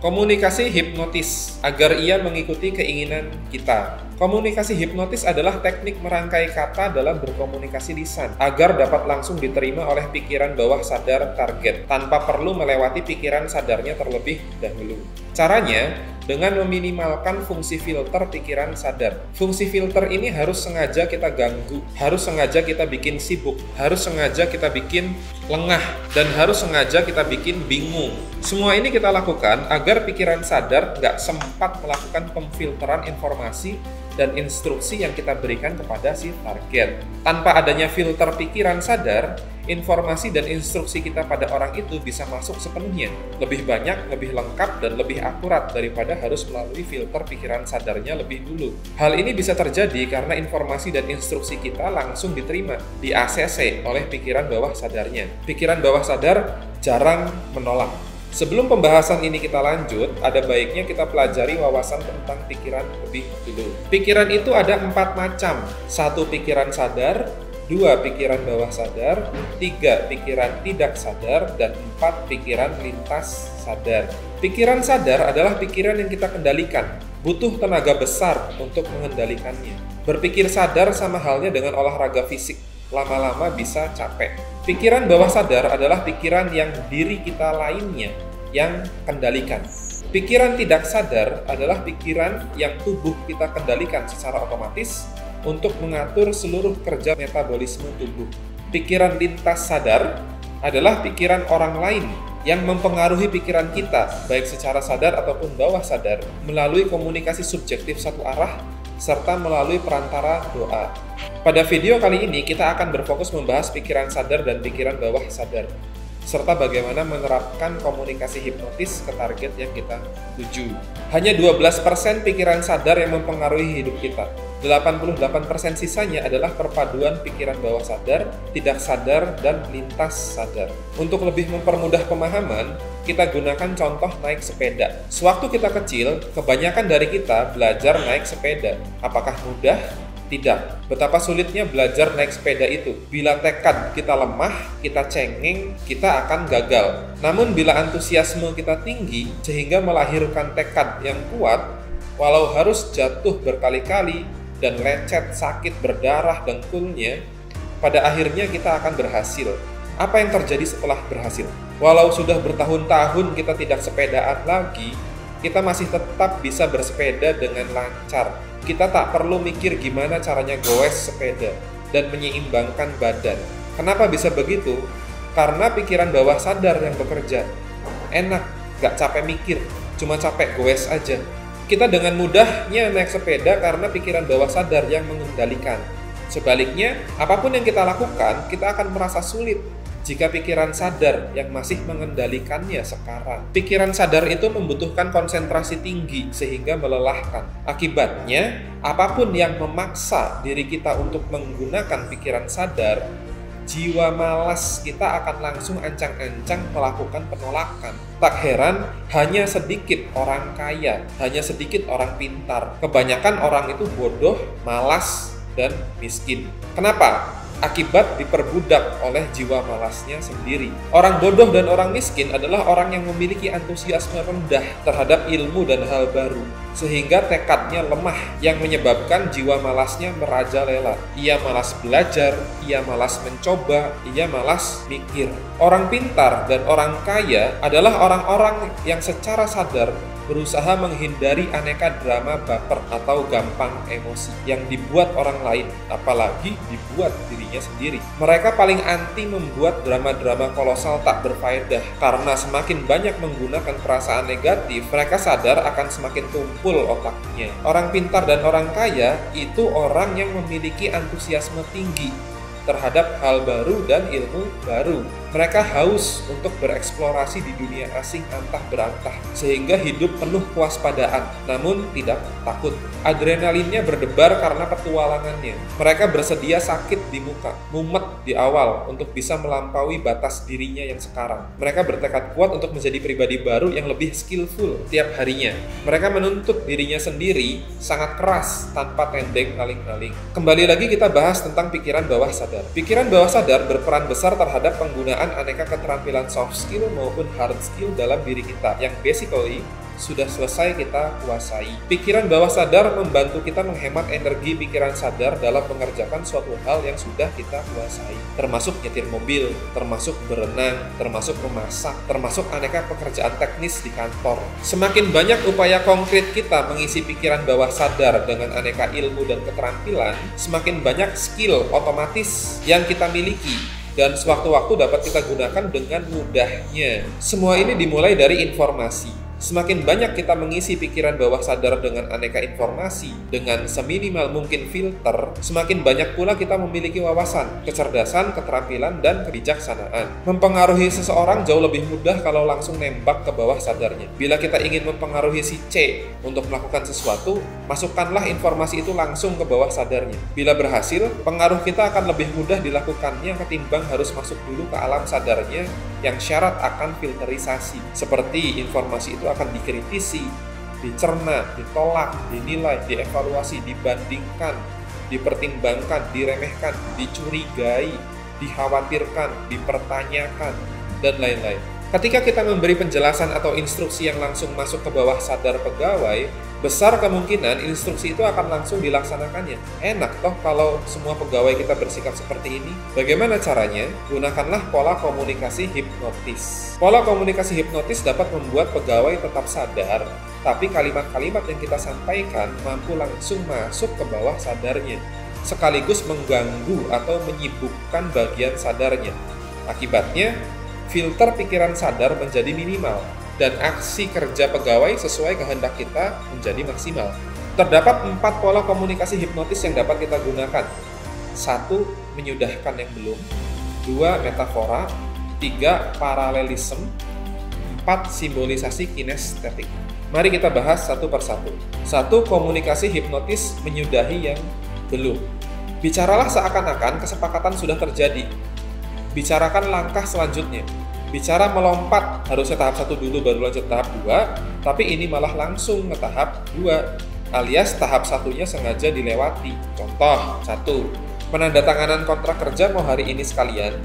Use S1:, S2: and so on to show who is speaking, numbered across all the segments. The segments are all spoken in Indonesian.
S1: Komunikasi hipnotis agar ia mengikuti keinginan kita. Komunikasi hipnotis adalah teknik merangkai kata dalam berkomunikasi lisan agar dapat langsung diterima oleh pikiran bawah sadar target tanpa perlu melewati pikiran sadarnya terlebih dahulu. Caranya dengan meminimalkan fungsi filter pikiran sadar. Fungsi filter ini harus sengaja kita ganggu, harus sengaja kita bikin sibuk, harus sengaja kita bikin lengah, dan harus sengaja kita bikin bingung. Semua ini kita lakukan agar pikiran sadar nggak sempat melakukan pemfilteran informasi dan instruksi yang kita berikan kepada si target. Tanpa adanya filter pikiran sadar, informasi dan instruksi kita pada orang itu bisa masuk sepenuhnya, lebih banyak, lebih lengkap, dan lebih akurat daripada harus melalui filter pikiran sadarnya lebih dulu. Hal ini bisa terjadi karena informasi dan instruksi kita langsung diterima, di ACC oleh pikiran bawah sadarnya. Pikiran bawah sadar jarang menolak. Sebelum pembahasan ini kita lanjut, ada baiknya kita pelajari wawasan tentang pikiran lebih dulu. Pikiran itu ada 4 macam. 1 pikiran sadar, 2 pikiran bawah sadar, 3 pikiran tidak sadar, dan 4 pikiran lintas sadar. Pikiran sadar adalah pikiran yang kita kendalikan. Butuh tenaga besar untuk mengendalikannya. Berpikir sadar sama halnya dengan olahraga fisik. Lama-lama bisa capek. Pikiran bawah sadar adalah pikiran yang diri kita lainnya yang kendalikan. Pikiran tidak sadar adalah pikiran yang tubuh kita kendalikan secara otomatis untuk mengatur seluruh kerja metabolisme tubuh. Pikiran lintas sadar adalah pikiran orang lain yang mempengaruhi pikiran kita, baik secara sadar ataupun bawah sadar, melalui komunikasi subjektif satu arah, serta melalui perantara doa. Pada video kali ini, kita akan berfokus membahas pikiran sadar dan pikiran bawah sadar, serta bagaimana menerapkan komunikasi hipnotis ke target yang kita tuju. Hanya 12% pikiran sadar yang mempengaruhi hidup kita. 88% sisanya adalah perpaduan pikiran bawah sadar, tidak sadar, dan lintas sadar. Untuk lebih mempermudah pemahaman, kita gunakan contoh naik sepeda. Sewaktu kita kecil, kebanyakan dari kita belajar naik sepeda. Apakah mudah? Tidak. Betapa sulitnya belajar naik sepeda itu. Bila tekad kita lemah, kita cengeng, kita akan gagal. Namun bila antusiasme kita tinggi, sehingga melahirkan tekad yang kuat, walau harus jatuh berkali-kali dan lecet, sakit, berdarah, dengkulnya, pada akhirnya kita akan berhasil. Apa yang terjadi setelah berhasil? Walau sudah bertahun-tahun kita tidak sepedaan lagi, kita masih tetap bisa bersepeda dengan lancar. Kita tak perlu mikir gimana caranya goes sepeda dan menyeimbangkan badan. Kenapa bisa begitu? Karena pikiran bawah sadar yang bekerja. Enak, gak capek mikir, cuma capek goes aja. Kita dengan mudahnya naik sepeda karena pikiran bawah sadar yang mengendalikan. Sebaliknya, apapun yang kita lakukan, kita akan merasa sulit jika pikiran sadar yang masih mengendalikannya sekarang. Pikiran sadar itu membutuhkan konsentrasi tinggi sehingga melelahkan. Akibatnya, apapun yang memaksa diri kita untuk menggunakan pikiran sadar, jiwa malas kita akan langsung ancang-ancang melakukan penolakan. Tak heran, hanya sedikit orang kaya, hanya sedikit orang pintar. Kebanyakan orang itu bodoh, malas, dan miskin. Kenapa? Akibat diperbudak oleh jiwa malasnya sendiri. Orang bodoh dan orang miskin adalah orang yang memiliki antusiasme rendah terhadap ilmu dan hal baru, sehingga tekadnya lemah yang menyebabkan jiwa malasnya merajalela. Ia malas belajar, ia malas mencoba, ia malas mikir. Orang pintar dan orang kaya adalah orang-orang yang secara sadar berusaha menghindari aneka drama baper atau gampang emosi yang dibuat orang lain, apalagi dibuat dirinya sendiri. Mereka paling anti membuat drama-drama kolosal tak berfaedah, karena semakin banyak menggunakan perasaan negatif, mereka sadar akan semakin tumpul otaknya. Orang pintar dan orang kaya itu orang yang memiliki antusiasme tinggi terhadap hal baru dan ilmu baru. Mereka haus untuk bereksplorasi di dunia asing antah berantah, sehingga hidup penuh kewaspadaan, namun tidak takut. Adrenalinnya berdebar karena petualangannya. Mereka bersedia sakit di muka, mumet di awal untuk bisa melampaui batas dirinya yang sekarang. Mereka bertekad kuat untuk menjadi pribadi baru yang lebih skillful tiap harinya. Mereka menuntut dirinya sendiri sangat keras tanpa tendeng aling-aling. Kembali lagi kita bahas tentang pikiran bawah sadar. Pikiran bawah sadar berperan besar terhadap penggunaan aneka keterampilan soft skill maupun hard skill dalam diri kita, yang basically sudah selesai kita kuasai. Pikiran bawah sadar membantu kita menghemat energi pikiran sadar dalam mengerjakan suatu hal yang sudah kita kuasai, termasuk nyetir mobil, termasuk berenang, termasuk memasak, termasuk aneka pekerjaan teknis di kantor. Semakin banyak upaya konkret kita mengisi pikiran bawah sadar dengan aneka ilmu dan keterampilan, semakin banyak skill otomatis yang kita miliki dan sewaktu-waktu dapat kita gunakan dengan mudahnya. Semua ini dimulai dari informasi. Semakin banyak kita mengisi pikiran bawah sadar dengan aneka informasi, dengan seminimal mungkin filter, semakin banyak pula kita memiliki wawasan, kecerdasan, keterampilan, dan kebijaksanaan. Mempengaruhi seseorang jauh lebih mudah kalau langsung nembak ke bawah sadarnya. Bila kita ingin mempengaruhi si C untuk melakukan sesuatu, masukkanlah informasi itu langsung ke bawah sadarnya. Bila berhasil, pengaruh kita akan lebih mudah dilakukannya ketimbang harus masuk dulu ke alam sadarnya yang syarat akan filterisasi. Seperti informasi itu akan dikritisi, dicerna, ditolak, dinilai, dievaluasi, dibandingkan, dipertimbangkan, diremehkan, dicurigai, dikhawatirkan, dipertanyakan, dan lain-lain. Ketika kita memberi penjelasan atau instruksi yang langsung masuk ke bawah sadar pegawai, besar kemungkinan instruksi itu akan langsung dilaksanakannya. Enak toh kalau semua pegawai kita bersikap seperti ini. Bagaimana caranya? Gunakanlah pola komunikasi hipnotis. Pola komunikasi hipnotis dapat membuat pegawai tetap sadar, tapi kalimat-kalimat yang kita sampaikan mampu langsung masuk ke bawah sadarnya, sekaligus mengganggu atau menyibukkan bagian sadarnya. Akibatnya, filter pikiran sadar menjadi minimal, dan aksi kerja pegawai sesuai kehendak kita menjadi maksimal. Terdapat 4 pola komunikasi hipnotis yang dapat kita gunakan. 1. Menyudahkan yang belum. 2. Metafora. 3. Paralelisme. 4. Simbolisasi kinestetik. Mari kita bahas satu persatu. 1. Komunikasi hipnotis menyudahi yang belum. Bicaralah seakan-akan kesepakatan sudah terjadi. Bicarakan langkah selanjutnya. Bicara melompat, harusnya tahap 1 dulu baru lanjut tahap 2, tapi ini malah langsung ke tahap 2, alias tahap 1-nya sengaja dilewati. Contoh, 1. Penandatanganan kontrak kerja mau hari ini sekalian,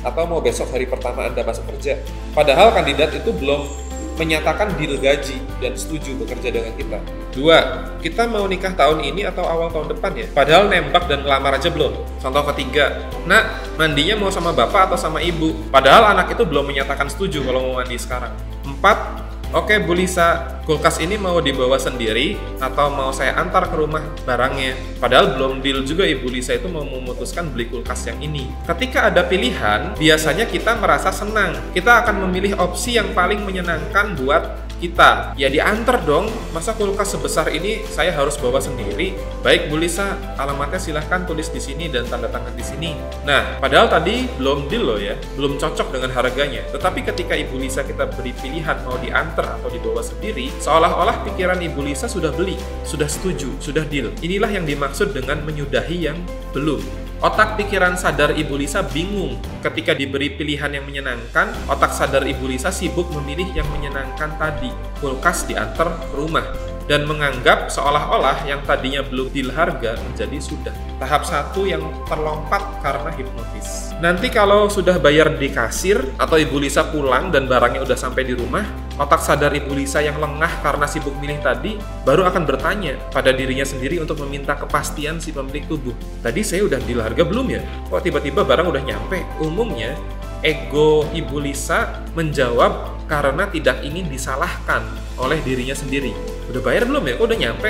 S1: atau mau besok hari pertama Anda masuk kerja. Padahal kandidat itu belum menyatakan deal gaji dan setuju bekerja dengan kita. 2. Kita mau nikah tahun ini atau awal tahun depan ya? Padahal nembak dan ngelamar aja belum. Contoh ketiga, nak, mandinya mau sama bapak atau sama ibu? Padahal anak itu belum menyatakan setuju kalau mau mandi sekarang. 4. Oke Bu Lisa, kulkas ini mau dibawa sendiri atau mau saya antar ke rumah barangnya? Padahal belum deal juga Ibu Lisa itu mau memutuskan beli kulkas yang ini. Ketika ada pilihan, biasanya kita merasa senang. Kita akan memilih opsi yang paling menyenangkan buat kita. Ya diantar dong, masa kulkas sebesar ini saya harus bawa sendiri? Baik Bu Lisa, alamatnya silahkan tulis di sini dan tanda tangan di sini. Nah, padahal tadi belum deal loh ya, belum cocok dengan harganya. Tetapi ketika Ibu Lisa kita beri pilihan mau diantar atau dibawa sendiri, seolah-olah pikiran Ibu Lisa sudah beli, sudah setuju, sudah deal. Inilah yang dimaksud dengan menyudahi yang belum. Otak pikiran sadar Ibu Lisa bingung ketika diberi pilihan yang menyenangkan. Otak sadar Ibu Lisa sibuk memilih yang menyenangkan tadi, kulkas diantar ke rumah, dan menganggap seolah-olah yang tadinya belum deal harga menjadi sudah. Tahap 1 yang terlompat karena hipnotis. Nanti kalau sudah bayar di kasir atau Ibu Lisa pulang dan barangnya udah sampai di rumah, otak sadar Ibu Lisa yang lengah karena sibuk milih tadi baru akan bertanya pada dirinya sendiri untuk meminta kepastian si pemilik tubuh. Tadi saya udah deal harga belum ya? Kok tiba-tiba barang udah nyampe? Umumnya ego Ibu Lisa menjawab karena tidak ingin disalahkan oleh dirinya sendiri. Udah bayar belum ya? Kok udah nyampe?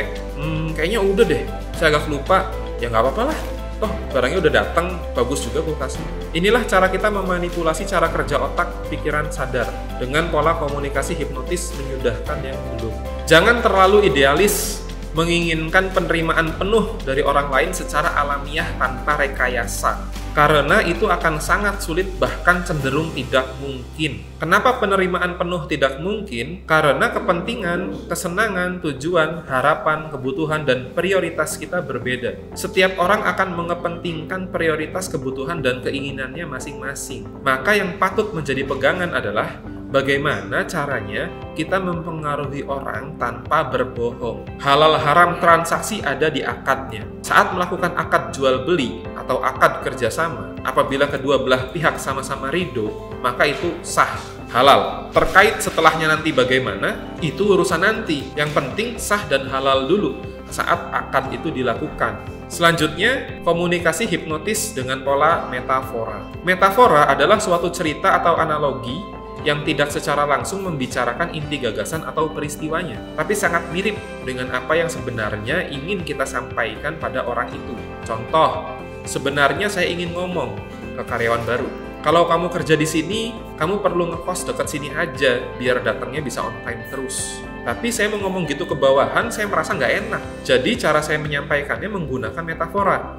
S1: Kayaknya udah deh. Saya agak lupa. Ya nggak apa-apa lah. Toh barangnya udah datang, bagus juga kulkasnya. Inilah cara kita memanipulasi cara kerja otak pikiran sadar dengan pola komunikasi hipnotis menyudahkan yang belum. Jangan terlalu idealis menginginkan penerimaan penuh dari orang lain secara alamiah tanpa rekayasa, karena itu akan sangat sulit, bahkan cenderung tidak mungkin. Kenapa penerimaan penuh tidak mungkin? Karena kepentingan, kesenangan, tujuan, harapan, kebutuhan, dan prioritas kita berbeda. Setiap orang akan mengepentingkan prioritas, kebutuhan, dan keinginannya masing-masing. Maka yang patut menjadi pegangan adalah bagaimana caranya kita mempengaruhi orang tanpa berbohong. Halal haram transaksi ada di akadnya. Saat melakukan akad jual beli atau akad kerjasama, apabila kedua belah pihak sama-sama ridho, maka itu sah. halal. Terkait setelahnya nanti bagaimana, itu urusan nanti. Yang penting sah dan halal dulu saat akad itu dilakukan. Selanjutnya, komunikasi hipnotis dengan pola metafora. Metafora adalah suatu cerita atau analogi yang tidak secara langsung membicarakan inti gagasan atau peristiwanya, tapi sangat mirip dengan apa yang sebenarnya ingin kita sampaikan pada orang itu. Contoh, sebenarnya saya ingin ngomong ke karyawan baru, kalau kamu kerja di sini, kamu perlu ngekos dekat sini aja, biar datangnya bisa on time terus. Tapi saya mau ngomong gitu ke bawahan, saya merasa nggak enak. Jadi cara saya menyampaikannya menggunakan metafora.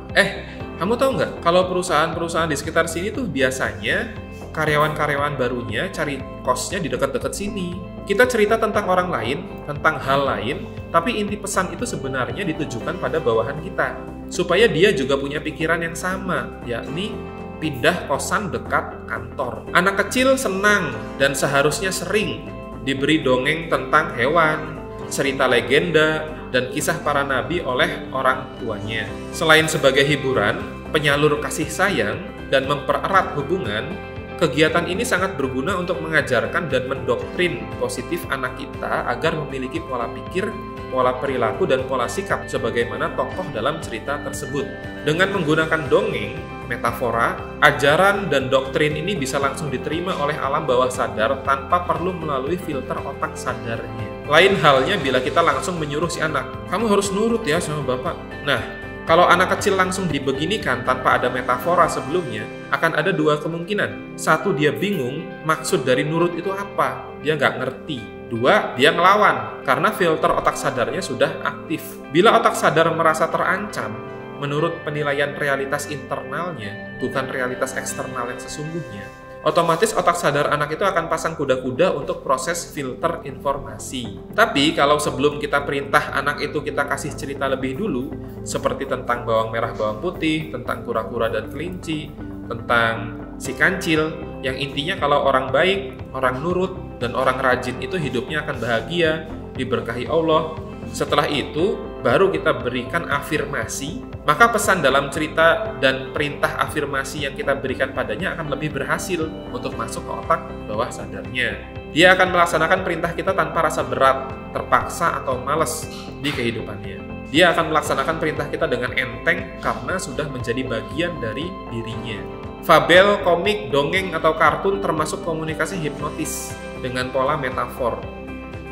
S1: Kamu tahu nggak, kalau perusahaan-perusahaan di sekitar sini tuh biasanya karyawan-karyawan barunya cari kosnya di dekat-dekat sini. Kita cerita tentang orang lain, tentang hal lain, tapi inti pesan itu sebenarnya ditujukan pada bawahan kita. Supaya dia juga punya pikiran yang sama, yakni pindah kosan dekat kantor. Anak kecil senang dan seharusnya sering diberi dongeng tentang hewan, cerita legenda, dan kisah para nabi oleh orang tuanya. Selain sebagai hiburan, penyalur kasih sayang, dan mempererat hubungan, kegiatan ini sangat berguna untuk mengajarkan dan mendoktrin positif anak kita agar memiliki pola pikir, pola perilaku, dan pola sikap sebagaimana tokoh dalam cerita tersebut. Dengan menggunakan dongeng, metafora, ajaran dan doktrin ini bisa langsung diterima oleh alam bawah sadar tanpa perlu melalui filter otak sadarnya. Lain halnya bila kita langsung menyuruh si anak, kamu harus nurut ya sama bapak. Nah, kalau anak kecil langsung dibeginikan tanpa ada metafora sebelumnya, akan ada dua kemungkinan. Satu, dia bingung maksud dari nurut itu apa, dia nggak ngerti. Dua, dia ngelawan karena filter otak sadarnya sudah aktif. Bila otak sadar merasa terancam, menurut penilaian realitas internalnya, bukan realitas eksternal yang sesungguhnya, otomatis otak sadar anak itu akan pasang kuda-kuda untuk proses filter informasi. Tapi kalau sebelum kita perintah anak itu kita kasih cerita lebih dulu, seperti tentang bawang merah bawang putih, tentang kura-kura dan kelinci, tentang si kancil, yang intinya kalau orang baik, orang nurut, dan orang rajin itu hidupnya akan bahagia, diberkahi Allah. Setelah itu, baru kita berikan afirmasi, maka pesan dalam cerita dan perintah afirmasi yang kita berikan padanya akan lebih berhasil untuk masuk ke otak bawah sadarnya. Dia akan melaksanakan perintah kita tanpa rasa berat, terpaksa, atau malas di kehidupannya. Dia akan melaksanakan perintah kita dengan enteng karena sudah menjadi bagian dari dirinya. Fabel, komik, dongeng, atau kartun termasuk komunikasi hipnotis dengan pola metafor.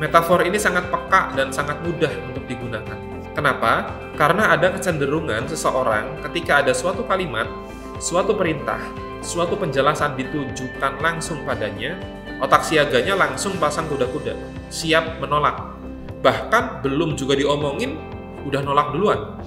S1: Metafor ini sangat peka dan sangat mudah untuk digunakan. Kenapa? Karena ada kecenderungan seseorang ketika ada suatu kalimat, suatu perintah, suatu penjelasan ditujukan langsung padanya, otak siaganya langsung pasang kuda-kuda, siap menolak. Bahkan belum juga diomongin, udah nolak duluan.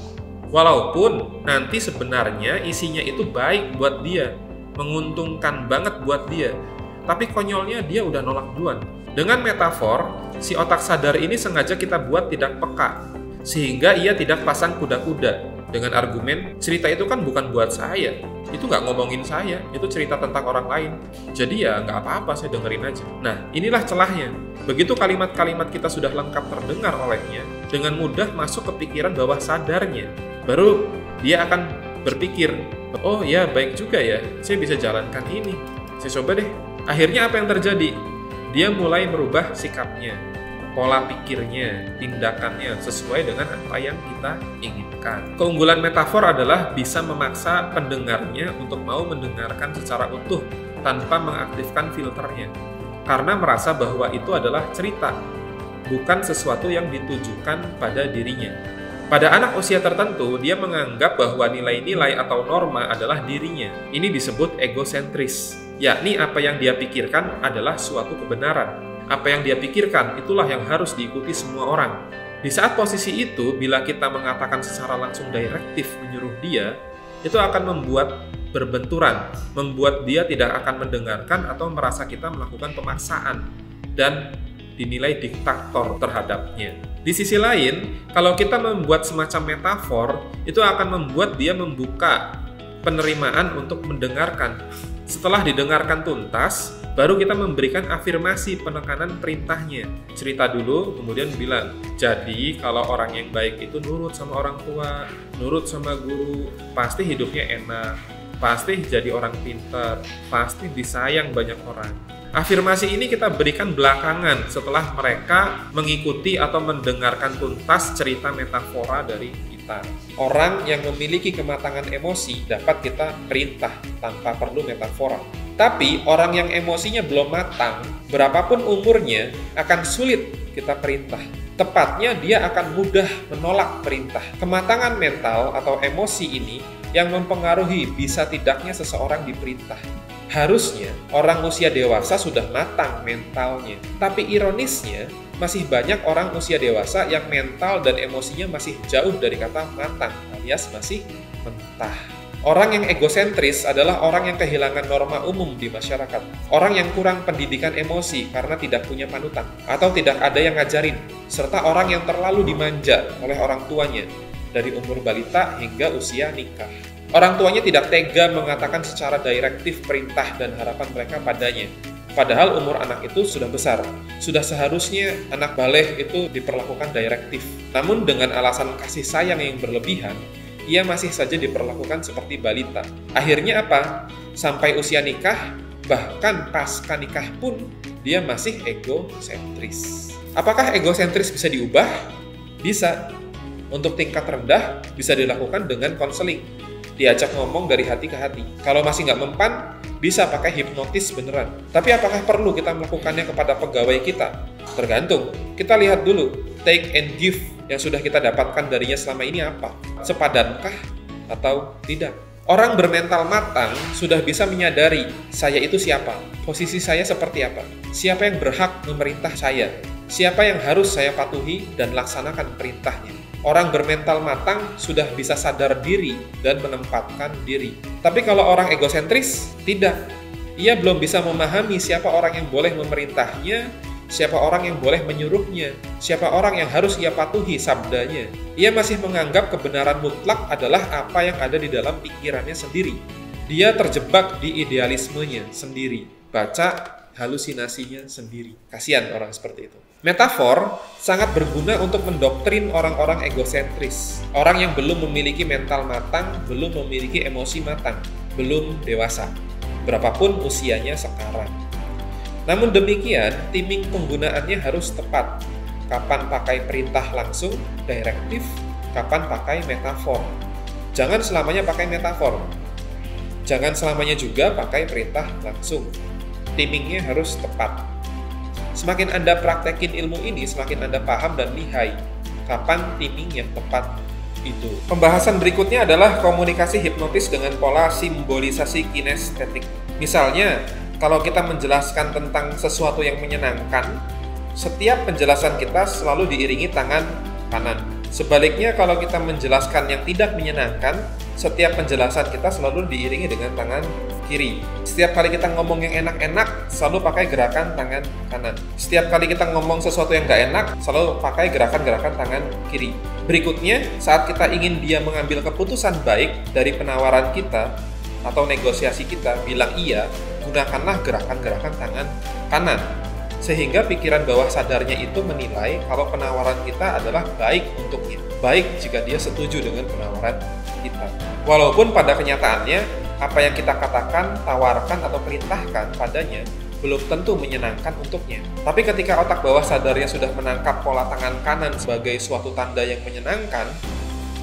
S1: Walaupun nanti sebenarnya isinya itu baik buat dia, menguntungkan banget buat dia, tapi konyolnya dia udah nolak duluan. Dengan metafor, si otak sadar ini sengaja kita buat tidak peka, sehingga ia tidak pasang kuda-kuda dengan argumen, cerita itu kan bukan buat saya, itu nggak ngomongin saya, itu cerita tentang orang lain, jadi ya nggak apa-apa, saya dengerin aja. Nah, inilah celahnya. Begitu kalimat-kalimat kita sudah lengkap terdengar olehnya, dengan mudah masuk ke pikiran bawah sadarnya, baru dia akan berpikir, oh ya baik juga ya, saya bisa jalankan ini, saya coba deh. Akhirnya apa yang terjadi? Dia mulai merubah sikapnya, pola pikirnya, tindakannya sesuai dengan apa yang kita inginkan. Keunggulan metafor adalah bisa memaksa pendengarnya untuk mau mendengarkan secara utuh tanpa mengaktifkan filternya, karena merasa bahwa itu adalah cerita, bukan sesuatu yang ditujukan pada dirinya. Pada anak usia tertentu, dia menganggap bahwa nilai-nilai atau norma adalah dirinya. Ini disebut egosentris, yakni apa yang dia pikirkan adalah suatu kebenaran. Apa yang dia pikirkan, itulah yang harus diikuti semua orang. Di saat posisi itu, bila kita mengatakan secara langsung direktif menyuruh dia, itu akan membuat berbenturan, membuat dia tidak akan mendengarkan atau merasa kita melakukan pemaksaan, dan dinilai diktator terhadapnya. Di sisi lain, kalau kita membuat semacam metafor, itu akan membuat dia membuka penerimaan untuk mendengarkan. Setelah didengarkan tuntas, baru kita memberikan afirmasi penekanan perintahnya. Cerita dulu, kemudian bilang, jadi kalau orang yang baik itu nurut sama orang tua, nurut sama guru, pasti hidupnya enak. pasti jadi orang pintar, pasti disayang banyak orang. Afirmasi ini kita berikan belakangan setelah mereka mengikuti atau mendengarkan tuntas cerita metafora dari kita. Orang yang memiliki kematangan emosi dapat kita perintah tanpa perlu metafora. Tapi orang yang emosinya belum matang, berapapun umurnya, akan sulit kita perintah. Tepatnya dia akan mudah menolak perintah. Kematangan mental atau emosi ini yang mempengaruhi bisa tidaknya seseorang diperintah. Harusnya orang usia dewasa sudah matang mentalnya. Tapi ironisnya, masih banyak orang usia dewasa yang mental dan emosinya masih jauh dari kata matang, alias masih mentah. Orang yang egosentris adalah orang yang kehilangan norma umum di masyarakat. Orang yang kurang pendidikan emosi karena tidak punya panutan atau tidak ada yang ngajarin, serta orang yang terlalu dimanja oleh orang tuanya dari umur balita hingga usia nikah. Orang tuanya tidak tega mengatakan secara direktif perintah dan harapan mereka padanya. Padahal umur anak itu sudah besar. Sudah seharusnya anak balik itu diperlakukan direktif. Namun dengan alasan kasih sayang yang berlebihan, ia masih saja diperlakukan seperti balita. Akhirnya apa? Sampai usia nikah, bahkan pasca nikah pun, dia masih egosentris. Apakah egosentris bisa diubah? Bisa. Untuk tingkat rendah, bisa dilakukan dengan konseling. Diajak ngomong dari hati ke hati. Kalau masih nggak mempan, bisa pakai hipnotis beneran. Tapi apakah perlu kita melakukannya kepada pegawai kita? Tergantung. Kita lihat dulu, take and give yang sudah kita dapatkan darinya selama ini apa? Sepadankah atau tidak? Orang bermental matang sudah bisa menyadari saya itu siapa, posisi saya seperti apa, siapa yang berhak memerintah saya, siapa yang harus saya patuhi dan laksanakan perintahnya. Orang bermental matang sudah bisa sadar diri dan menempatkan diri. Tapi kalau orang egosentris, tidak. Ia belum bisa memahami siapa orang yang boleh memerintahnya, siapa orang yang boleh menyuruhnya, siapa orang yang harus ia patuhi sabdanya. Ia masih menganggap kebenaran mutlak adalah apa yang ada di dalam pikirannya sendiri. Dia terjebak di idealismenya sendiri. Baca halusinasinya sendiri. Kasihan orang seperti itu. Metafor sangat berguna untuk mendoktrin orang-orang egosentris. Orang yang belum memiliki mental matang, belum memiliki emosi matang, belum dewasa. Berapapun usianya sekarang. Namun demikian, timing penggunaannya harus tepat. Kapan pakai perintah langsung, direktif, kapan pakai metafor. Jangan selamanya pakai metafor. Jangan selamanya juga pakai perintah langsung. Timingnya harus tepat. Semakin Anda praktekin ilmu ini, semakin Anda paham dan lihai kapan timing yang tepat itu. Pembahasan berikutnya adalah komunikasi hipnotis dengan pola simbolisasi kinestetik. Misalnya, kalau kita menjelaskan tentang sesuatu yang menyenangkan, setiap penjelasan kita selalu diiringi tangan kanan. Sebaliknya, kalau kita menjelaskan yang tidak menyenangkan, setiap penjelasan kita selalu diiringi dengan tangan kiri. Setiap kali kita ngomong yang enak-enak, selalu pakai gerakan tangan kanan. Setiap kali kita ngomong sesuatu yang nggak enak, selalu pakai gerakan-gerakan tangan kiri. Berikutnya, saat kita ingin dia mengambil keputusan baik dari penawaran kita atau negosiasi kita, bilang iya, gunakanlah gerakan-gerakan tangan kanan. Sehingga pikiran bawah sadarnya itu menilai kalau penawaran kita adalah baik untuknya. Baik jika dia setuju dengan penawaran kita. Walaupun pada kenyataannya, apa yang kita katakan, tawarkan, atau perintahkan padanya belum tentu menyenangkan untuknya. Tapi ketika otak bawah sadarnya sudah menangkap pola tangan kanan sebagai suatu tanda yang menyenangkan,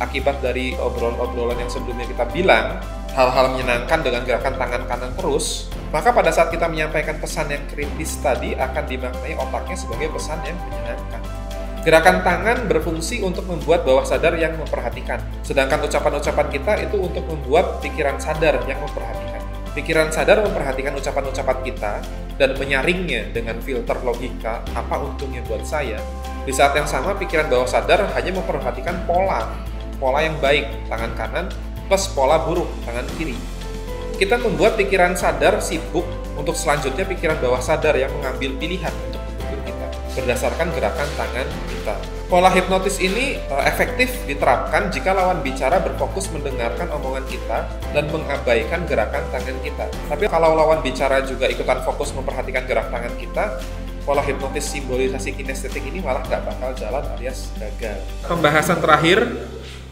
S1: akibat dari obrolan-obrolan yang sebelumnya kita bilang, hal-hal menyenangkan dengan gerakan tangan kanan terus, maka pada saat kita menyampaikan pesan yang kritis tadi akan dimaknai otaknya sebagai pesan yang menyenangkan. Gerakan tangan berfungsi untuk membuat bawah sadar yang memperhatikan, sedangkan ucapan-ucapan kita itu untuk membuat pikiran sadar yang memperhatikan. Pikiran sadar memperhatikan ucapan-ucapan kita dan menyaringnya dengan filter logika, apa untungnya buat saya. Di saat yang sama, pikiran bawah sadar hanya memperhatikan pola yang baik, tangan kanan, plus pola buruk, tangan kiri. Kita membuat pikiran sadar sibuk untuk selanjutnya pikiran bawah sadar yang mengambil pilihan untuk mendukung kita berdasarkan gerakan tangan kita. Pola hipnotis ini efektif diterapkan jika lawan bicara berfokus mendengarkan omongan kita dan mengabaikan gerakan tangan kita. Tapi kalau lawan bicara juga ikutan fokus memperhatikan gerak tangan kita, pola hipnotis simbolisasi kinestetik ini malah nggak bakal jalan alias gagal. Pembahasan terakhir,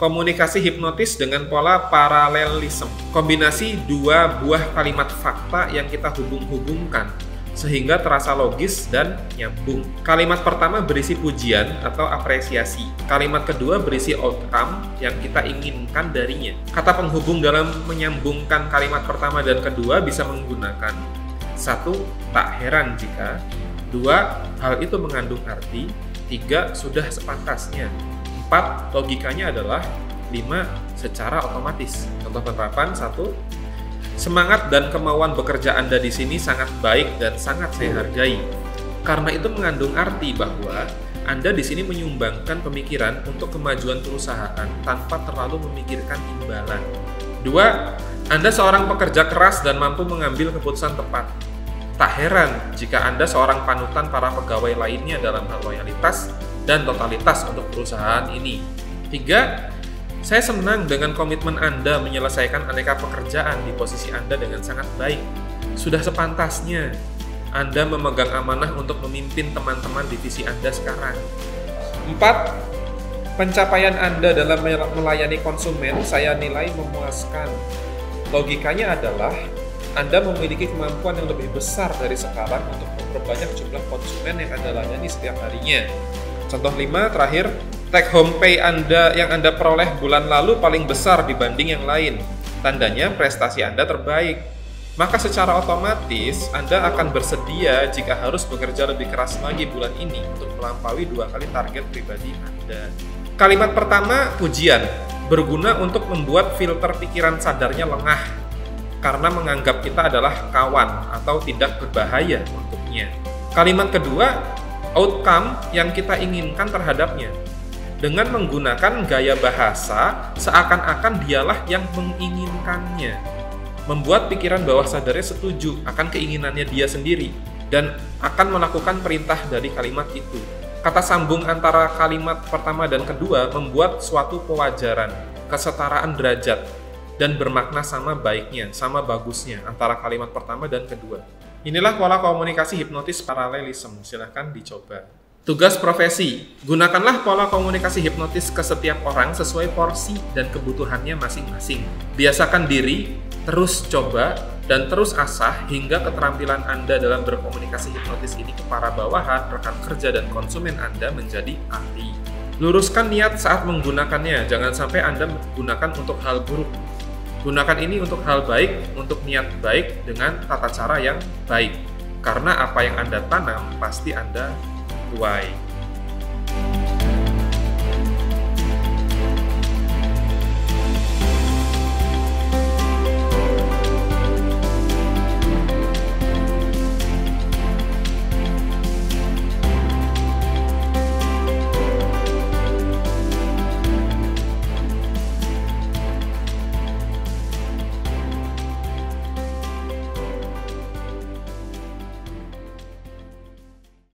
S1: Komunikasi hipnotis dengan pola paralelisme. Kombinasi dua buah kalimat fakta yang kita hubung-hubungkan sehingga terasa logis dan nyambung. Kalimat pertama berisi pujian atau apresiasi. Kalimat kedua berisi outcome yang kita inginkan darinya. Kata penghubung dalam menyambungkan kalimat pertama dan kedua bisa menggunakan: 1. Tak heran jika. 2. Hal itu mengandung arti. 3. Sudah sepantasnya. 4. Logikanya adalah. 5. Secara otomatis. Contoh penerapan: 1. Semangat dan kemauan bekerja Anda di sini sangat baik dan sangat saya hargai. Karena itu mengandung arti bahwa Anda di sini menyumbangkan pemikiran untuk kemajuan perusahaan tanpa terlalu memikirkan imbalan. 2. Anda seorang pekerja keras dan mampu mengambil keputusan tepat. Tak heran jika Anda seorang panutan para pegawai lainnya dalam hal loyalitas dan totalitas untuk perusahaan ini. 3. Saya senang dengan komitmen Anda menyelesaikan aneka pekerjaan di posisi Anda dengan sangat baik. Sudah sepantasnya Anda memegang amanah untuk memimpin teman-teman divisi Anda sekarang. 4. Pencapaian Anda dalam melayani konsumen saya nilai memuaskan. Logikanya adalah Anda memiliki kemampuan yang lebih besar dari sekarang untuk memperbanyak jumlah konsumen yang Anda layani setiap harinya. Contoh 5 terakhir, take home pay Anda yang Anda peroleh bulan lalu paling besar dibanding yang lain. Tandanya prestasi Anda terbaik. Maka secara otomatis Anda akan bersedia jika harus bekerja lebih keras lagi bulan ini untuk melampaui 2 kali target pribadi Anda. Kalimat pertama, pujian, berguna untuk membuat filter pikiran sadarnya lengah karena menganggap kita adalah kawan atau tidak berbahaya untuknya. Kalimat kedua, outcome yang kita inginkan terhadapnya. Dengan menggunakan gaya bahasa seakan-akan dialah yang menginginkannya, membuat pikiran bawah sadarnya setuju akan keinginannya dia sendiri dan akan melakukan perintah dari kalimat itu. Kata sambung antara kalimat pertama dan kedua membuat suatu pewajaran, kesetaraan derajat, dan bermakna sama baiknya, sama bagusnya antara kalimat pertama dan kedua. Inilah pola komunikasi hipnotis paralelisme. Silahkan dicoba. Tugas profesi. Gunakanlah pola komunikasi hipnotis ke setiap orang sesuai porsi dan kebutuhannya masing-masing. Biasakan diri, terus coba, dan terus asah hingga keterampilan Anda dalam berkomunikasi hipnotis ini ke para bawahan, rekan kerja, dan konsumen Anda menjadi ahli. Luruskan niat saat menggunakannya. Jangan sampai Anda menggunakan untuk hal buruk. Gunakan ini untuk hal baik, untuk niat baik dengan tata cara yang baik. Karena apa yang Anda tanam pasti Anda tuai.